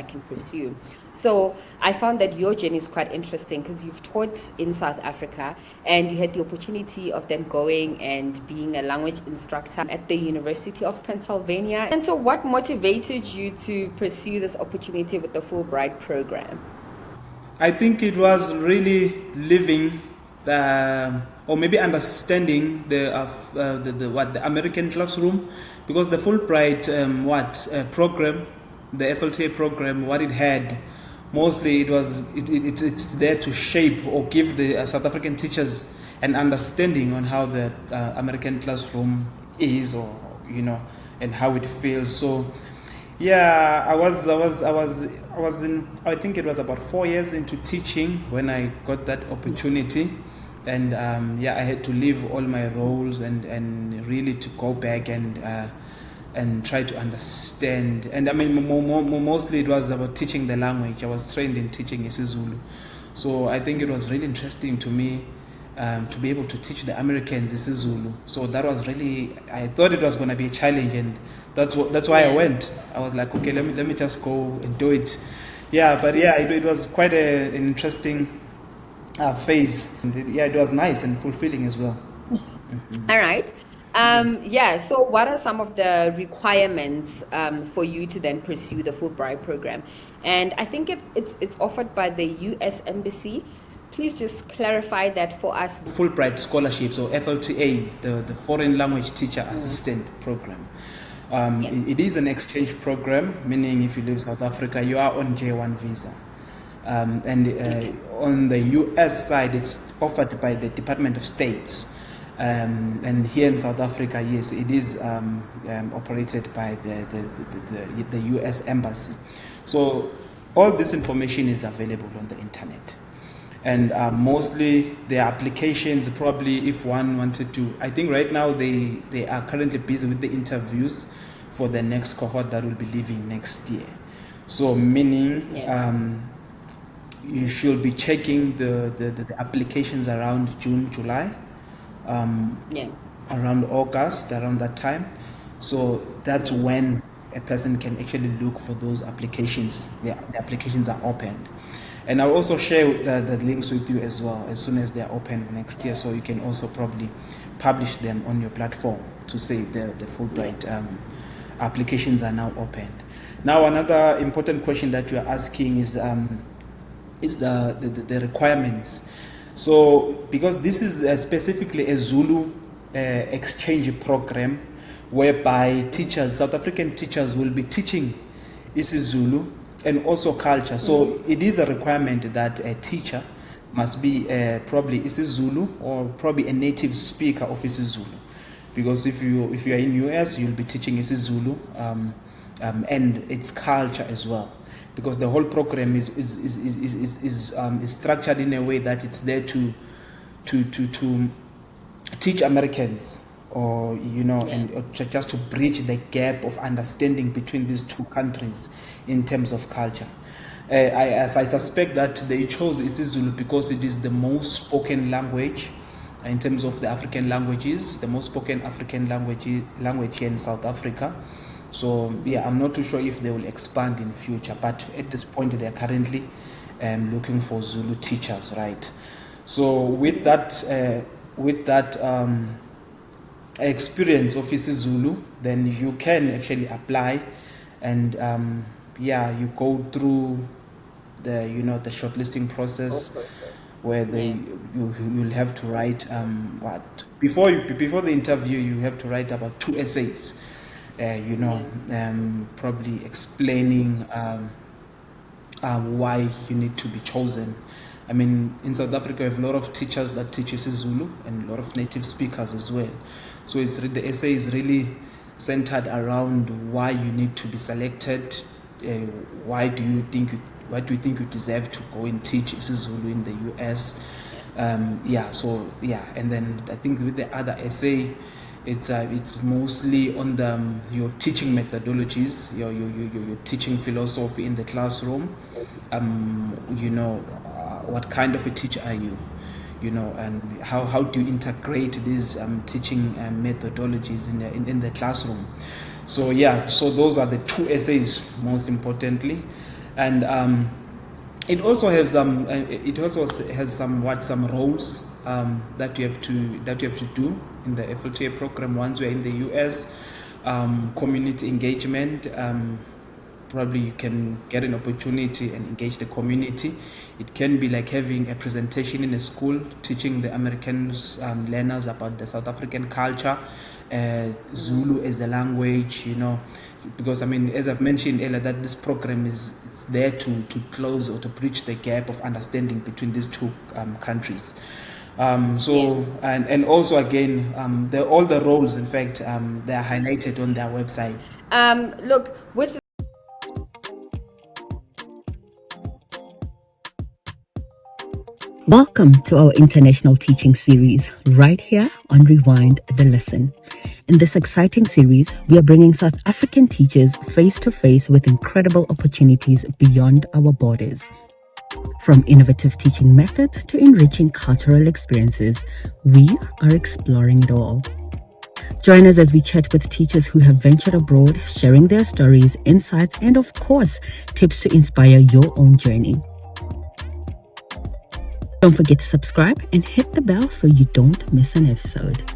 I can pursue. So I found that your journey is quite interesting because you've taught in South Africa and you had the opportunity of then going and being a language instructor at the University of Pennsylvania. And so what motivated you to pursue this opportunity with the Fulbright program? I think it was really living or maybe understanding the American classroom, because the Fulbright program, the FLTA program, what it had mostly it's there to shape or give the South African teachers an understanding on how the American classroom is, or and how it feels. So yeah, I think it was about 4 years into teaching when I got that opportunity. And I had to leave all my roles and really to go back and try to understand. And I mean, mostly it was about teaching the language. I was trained in teaching isiZulu. So I think it was really interesting to me to be able to teach the Americans isiZulu. So that was really, I thought it was going to be a challenge, and that's why I went. I was like, okay, let me just go and do it. Yeah, but yeah, it was quite an interesting phase. And it was nice and fulfilling as well. All right. So what are some of the requirements for you to then pursue the Fulbright program? And I think it's offered by the US Embassy. Please just clarify that for us. Fulbright scholarships, or FLTA, the Foreign Language Teacher Assistant Program. It is an exchange program, meaning if you leave South Africa, you are on J1 visa. On the US side, it's offered by the Department of State. And here in South Africa, yes, it is operated by the US Embassy. So all this information is available on the internet. And mostly the applications, probably if one wanted to, I think right now they are currently busy with the interviews for the next cohort that will be leaving next year. So meaning you should be checking the applications around June, July, around August, around that time. So that's when a person can actually look for those applications. The applications are opened. And I'll also share the links with you as well as soon as they're open next year, so you can also probably publish them on your platform to say the Fulbright applications are now opened. Now, another important question that you're asking is the requirements. So, because this is specifically a Zulu exchange program, whereby South African teachers will be teaching isiZulu and also culture. So it is a requirement that a teacher must be probably isiZulu or probably a native speaker of isiZulu, because if you are in US, you'll be teaching isiZulu and its culture as well, because the whole program is structured in a way that it's there to teach Americans, or and just to bridge the gap of understanding between these two countries in terms of culture. I suspect that they chose isiZulu because it is the most spoken language in terms of the African languages, the most spoken African language here in South Africa. So yeah, I'm not too sure if they will expand in future, but at this point they are currently looking for Zulu teachers, right? So with that experience of isiZulu, then you can actually apply, and you go through the shortlisting process, where you'll have to write before the interview you have to write about 2 essays, probably explaining why you need to be chosen. I mean, in South Africa, we have a lot of teachers that teach isiZulu and a lot of native speakers as well. So the essay is really centered around why you need to be selected. Why do you think you deserve to go and teach isiZulu in the US? And then I think with the other essay, it's mostly on your teaching methodologies, your teaching philosophy in the classroom. What kind of a teacher are you? And how do you integrate these teaching methodologies in the classroom? So those are the 2 essays most importantly. And it also has some roles that you have to do in the FLTA program once you're in the US. Community engagement. Probably you can get an opportunity and engage the community. It can be like having a presentation in a school, teaching the Americans learners about the South African culture, Zulu as a language, because as I've mentioned earlier, that this program it's there to close or to bridge the gap of understanding between these two countries. And also again, all the roles, in fact, they are highlighted on their website. Look, with Welcome to our international teaching series right here on Rewind the Listen. In this exciting series, we are bringing South African teachers face to face with incredible opportunities beyond our borders. From innovative teaching methods to enriching cultural experiences, we are exploring it all. Join us as we chat with teachers who have ventured abroad, sharing their stories, insights, and of course, tips to inspire your own journey. Don't forget to subscribe and hit the bell so you don't miss an episode.